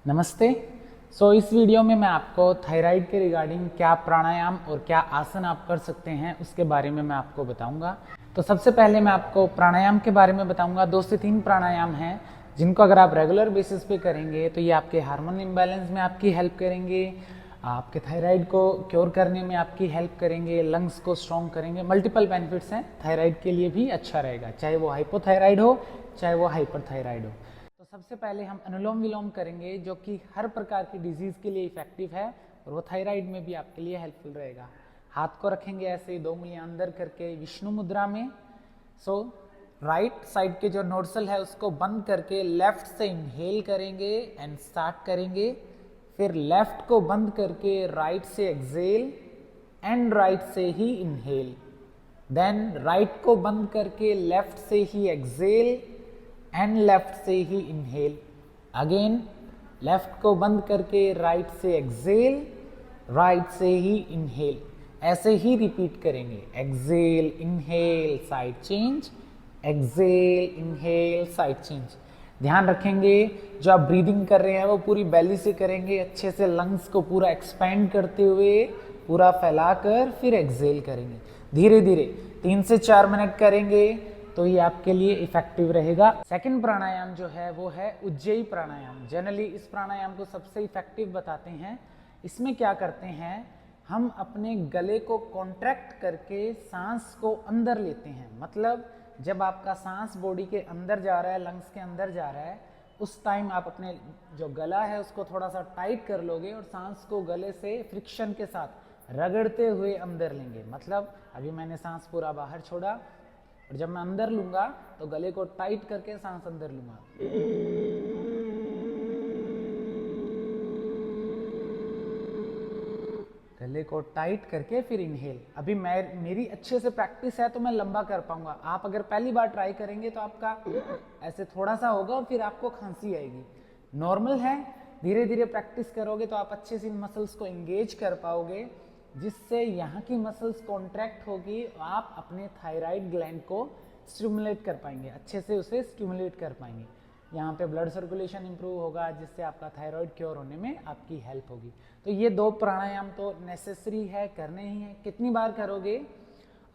नमस्ते। इस वीडियो में मैं आपको थायराइड के रिगार्डिंग क्या प्राणायाम और क्या आसन आप कर सकते हैं उसके बारे में मैं आपको बताऊंगा। तो सबसे पहले मैं आपको प्राणायाम के बारे में बताऊंगा। 2 से 3 प्राणायाम हैं जिनको अगर आप रेगुलर बेसिस पे करेंगे तो ये आपके हार्मोन इम्बैलेंस में आपकी हेल्प करेंगे, आपके थायराइड को क्योर करने में आपकी हेल्प करेंगे, लंग्स को स्ट्रॉन्ग करेंगे। मल्टीपल बेनिफिट्स हैं, थायराइड के लिए भी अच्छा रहेगा, चाहे वो हाइपोथायराइड हो चाहे वो हाइपरथायराइड हो। तो सबसे पहले हम अनुलोम विलोम करेंगे जो कि हर प्रकार की डिजीज के लिए इफेक्टिव है और वो थायराइड में भी आपके लिए हेल्पफुल रहेगा। हाथ को रखेंगे ऐसे 2 उंगलियां अंदर करके विष्णु मुद्रा में। राइट साइड के जो नोडसल है उसको बंद करके लेफ्ट से इनहेल करेंगे एंड स्टार्ट करेंगे। फिर लेफ्ट को बंद करके राइट से एक्सेल एंड राइट से ही इनहेल। देन राइट को बंद करके लेफ्ट से ही एक्सेल एंड लेफ्ट से ही इनहेल। अगेन लेफ्ट को बंद करके राइट से एक्सेल, राइट से ही इनहेल। ऐसे ही रिपीट करेंगे, exhale inhale side change, exhale inhale side change. ध्यान रखेंगे जो आप ब्रीदिंग कर रहे हैं वो पूरी बेली से करेंगे, अच्छे से लंग्स को पूरा एक्सपेंड करते हुए पूरा फैलाकर फिर एक्सेल करेंगे। धीरे धीरे 3 से 4 मिनट करेंगे तो ये आपके लिए इफेक्टिव रहेगा। सेकंड प्राणायाम जो है वो है उज्जयी प्राणायाम। जनरली इस प्राणायाम को सबसे इफेक्टिव बताते हैं। इसमें क्या करते हैं, हम अपने गले को कॉन्ट्रैक्ट करके सांस को अंदर लेते हैं। मतलब जब आपका सांस बॉडी के अंदर जा रहा है, लंग्स के अंदर जा रहा है, उस टाइम आप अपने जो गला है उसको थोड़ा सा टाइट कर लोगे और सांस को गले से फ्रिक्शन के साथ रगड़ते हुए अंदर लेंगे। मतलब अभी मैंने सांस पूरा बाहर छोड़ा और जब मैं अंदर लूंगा तो गले को टाइट करके सांस अंदर लूंगा। गले को टाइट करके फिर इनहेल। अभी मेरी अच्छे से प्रैक्टिस है तो मैं लंबा कर पाऊंगा। आप अगर पहली बार ट्राई करेंगे तो आपका ऐसे थोड़ा सा होगा और फिर आपको खांसी आएगी। नॉर्मल है, धीरे धीरे प्रैक्टिस करोगे तो आप अच्छे से इन मसल्स को एंगेज कर पाओगे, जिससे यहाँ की मसल्स कॉन्ट्रैक्ट होगी। आप अपने थायराइड ग्लैंड को स्टिमुलेट कर पाएंगे, अच्छे से उसे स्टिमुलेट कर पाएंगे। यहाँ पे ब्लड सर्कुलेशन इंप्रूव होगा, जिससे आपका थायराइड क्योर होने में आपकी हेल्प होगी। तो ये 2 प्राणायाम तो नेसेसरी है, करने ही है। कितनी बार करोगे?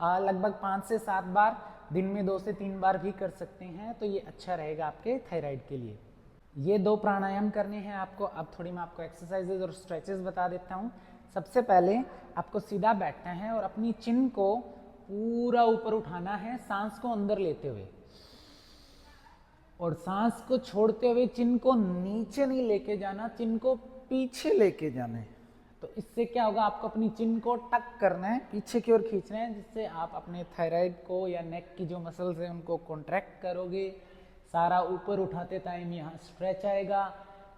लगभग 5 से 7 बार, दिन में 2 से 3 बार भी कर सकते हैं। तो ये अच्छा रहेगा आपके थायराइड के लिए। ये 2 प्राणायाम करने हैं आपको। अब थोड़ी मैं आपको एक्सरसाइजेज और स्ट्रेचेस बता देता हूँ। सबसे पहले आपको सीधा बैठना है और अपनी चिन को पूरा ऊपर उठाना है, सांस को अंदर लेते हुए, और सांस को छोड़ते हुए चिन को नीचे नहीं लेके जाना, चिन को पीछे लेके जाना है। तो इससे क्या होगा, आपको अपनी चिन को टक करना है, पीछे की ओर खींचना है, जिससे आप अपने थायराइड को या नेक की जो मसल्स हैं उनको कॉन्ट्रैक्ट करोगे। सारा ऊपर उठाते टाइम यहाँ स्ट्रेच आएगा,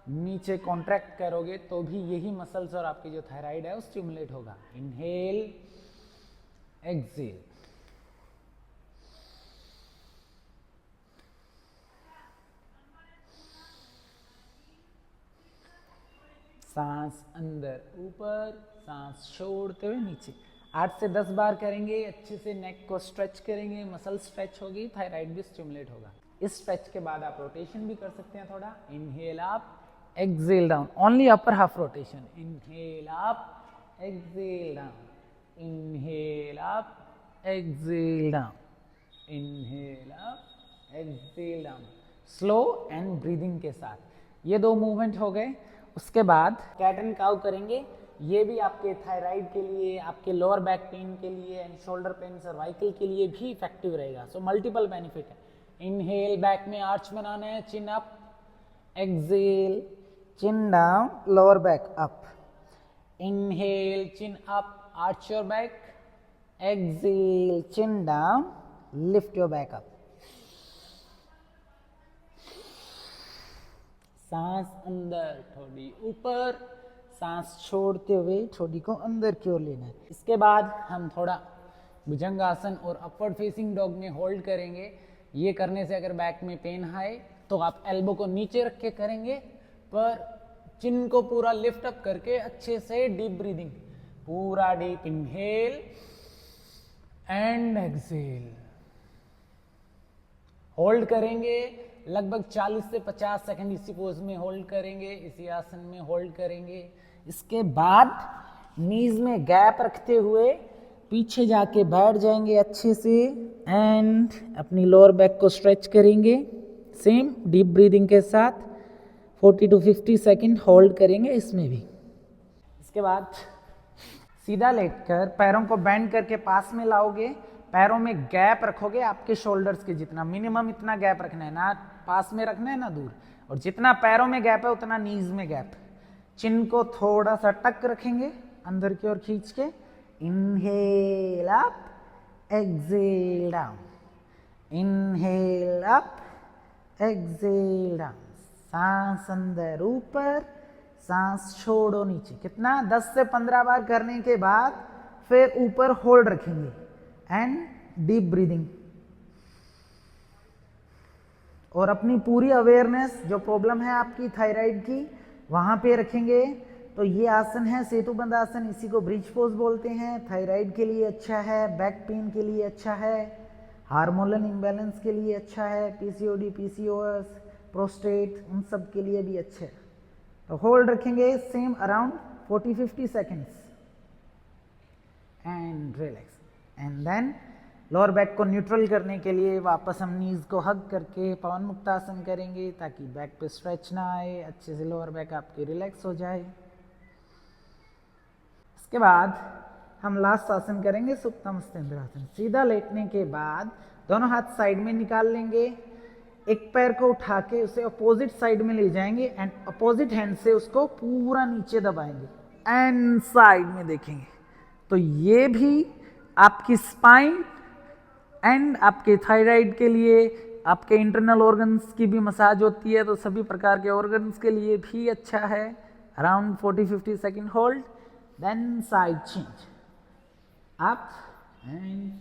नीचे कॉन्ट्रैक्ट करोगे तो भी यही मसल्स और आपकी जो थायराइड है वो स्टिमुलेट होगा। Inhale, exhale. सांस अंदर ऊपर, सांस छोड़ते हुए नीचे। 8 से 10 बार करेंगे, अच्छे से नेक को स्ट्रेच करेंगे, मसल स्ट्रेच होगी, थायराइड भी स्टिमुलेट होगा। इस स्ट्रेच के बाद आप रोटेशन भी कर सकते हैं थोड़ा। Inhale up, exhale down, only upper half rotation. Inhale up, exhale down, inhale up, exhale down, inhale up, exhale down. Slow and breathing के साथ ये 2 मूवमेंट हो गए। उसके बाद कैट एंड काउ करेंगे। ये भी आपके थायराइड के लिए, आपके लोअर बैक पेन के लिए एंड शोल्डर पेन, सर्वाइकल के लिए भी इफेक्टिव रहेगा। सो मल्टीपल बेनिफिट है। इनहेल, बैक में आर्च बनाना है, chin up, exhale, chin down, lower back up. Inhale, chin up, arch your back, exhale, chin down, lift your back up. सांस अंदर, थोड़ी ऊपर, सांस छोड़ते हुए थोड़ी को अंदर की ओर लेना है। इसके बाद हम थोड़ा भुजंगासन और अपवर्ड फेसिंग डॉग में होल्ड करेंगे। ये करने से अगर बैक में पेन आए तो आप एल्बो को नीचे रख के करेंगे, पर चिन को पूरा लिफ्ट अप करके अच्छे से डीप ब्रीदिंग, पूरा deep inhale and exhale, hold करेंगे लगभग 40 से 50 सेकंड इसी पोज में होल्ड करेंगे, इसी आसन में होल्ड करेंगे। इसके बाद नीज में गैप रखते हुए पीछे जाके बैठ जाएंगे अच्छे से एंड अपनी लोअर बैक को स्ट्रेच करेंगे। सेम डीप ब्रीदिंग के साथ 40 to 50 सेकंड होल्ड करेंगे इसमें भी। इसके बाद सीधा लेटकर पैरों को बेंड करके पास में लाओगे, पैरों में गैप रखोगे आपके शोल्डर्स के जितना, मिनिमम इतना गैप रखना है, ना पास में रखना है ना दूर, और जितना पैरों में गैप है उतना नीज में गैप। चिन को थोड़ा सा टक रखेंगे अंदर की ओर खींच के, inhale up, exhale down, inhale up, exhale down. सांस अंदर ऊपर, सांस छोड़ो नीचे। कितना? 10 से 15 बार करने के बाद फिर ऊपर होल्ड रखेंगे एंड डीप ब्रीदिंग। और अपनी पूरी अवेयरनेस जो प्रॉब्लम है आपकी थायराइड की वहां पे रखेंगे। तो ये आसन है सेतुबंध आसन, इसी को ब्रिज पोज बोलते हैं। थायराइड के लिए अच्छा है, बैक पेन के लिए अच्छा है, हार्मोनल इम्बैलेंस के लिए अच्छा है, पीसीओडी, पीसीओएस, प्रोस्टेट, उन सब के लिए भी अच्छा है। तो होल्ड रखेंगे same around 40-50 seconds and relax. And then lower back को न्यूट्रल करने के लिए वापस हम नीज को हग करके पवन मुक्तासन करेंगे ताकि बैक पे स्ट्रेच ना आए, अच्छे से लोअर बैक आपकी रिलैक्स हो जाए। इसके बाद हम लास्ट आसन करेंगे सुप्तम स्थिरासन। सीधा लेटने के बाद दोनों हाथ साइड में निकाल लेंगे, एक पैर को उठा के उसे अपोजिट साइड में ले जाएंगे एंड अपोजिट हैंड से उसको पूरा नीचे दबाएंगे एंड साइड में देखेंगे। तो ये भी आपकी स्पाइन एंड आपके थायराइड के लिए, आपके इंटरनल ऑर्गन्स की भी मसाज होती है, तो सभी प्रकार के ऑर्गन्स के लिए भी अच्छा है। Around 40-50 second hold, then side change, up and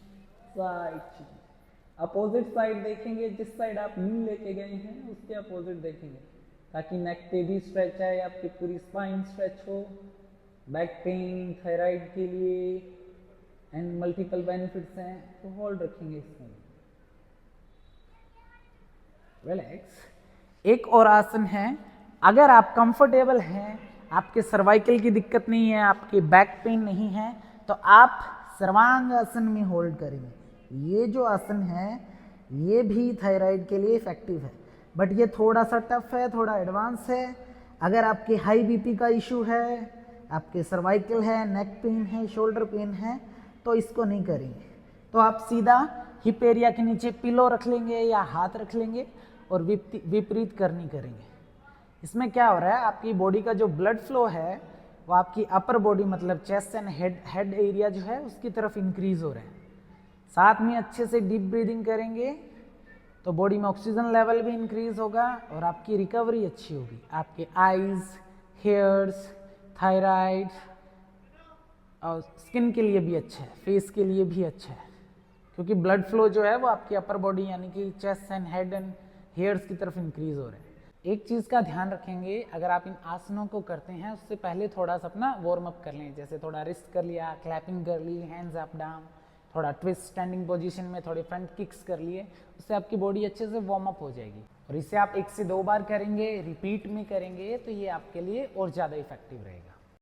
side change. Opposite side देखेंगे, जिस साइड आप नी लेके गए हैं उसके अपोजिट देखेंगे ताकि नेक पे भी स्ट्रेच आए, आपकी पूरी स्पाइन स्ट्रेच हो। बैक पेन, थायराइड के लिए एंड मल्टीपल बेनिफिट्स हैं, तो होल्ड रखेंगे इसमें। रिलैक्स। एक और आसन है, अगर आप कंफर्टेबल हैं, आपके सर्वाइकल की दिक्कत नहीं है, आपके बैक पेन नहीं है, तो आप सर्वांग आसन में होल्ड करेंगे। ये जो आसन है ये भी थायराइड के लिए इफेक्टिव है, बट ये थोड़ा सा टफ है, थोड़ा एडवांस है। अगर आपके हाई बीपी का इशू है, आपके सर्वाइकल है, नेक पेन है, शोल्डर पेन है, तो इसको नहीं करेंगे। तो आप सीधा हिप एरिया के नीचे पिलो रख लेंगे या हाथ रख लेंगे और विपरीत करनी करेंगे। इसमें क्या हो रहा है, आपकी बॉडी का जो ब्लड फ्लो है वो आपकी अपर बॉडी मतलब चेस्ट एंड हेड एरिया जो है उसकी तरफ इंक्रीज हो रहा है। साथ में अच्छे से डीप ब्रीदिंग करेंगे तो बॉडी में ऑक्सीजन लेवल भी इंक्रीज होगा और आपकी रिकवरी अच्छी होगी। आपके आईज, हेयर्स, थायराइड और स्किन के लिए भी अच्छा है, फेस के लिए भी अच्छा है, क्योंकि ब्लड फ्लो जो है वो आपकी अपर बॉडी यानी कि chest and head and hairs की तरफ इंक्रीज हो रहा है। एक चीज़ का ध्यान रखेंगे, अगर आप इन आसनों को करते हैं उससे पहले थोड़ा सा अपना वार्म अप कर लें, जैसे थोड़ा रिस्ट कर लिया, क्लैपिंग कर ली, हैंड्स अप डाउन, थोड़ा ट्विस्ट स्टैंडिंग पोजीशन में थोड़े फ्रंट किक्स कर लिए, उससे आपकी बॉडी अच्छे से वार्म अप हो जाएगी। और इसे आप 1 से 2 बार करेंगे, रिपीट में करेंगे, तो ये आपके लिए और ज़्यादा इफेक्टिव रहेगा।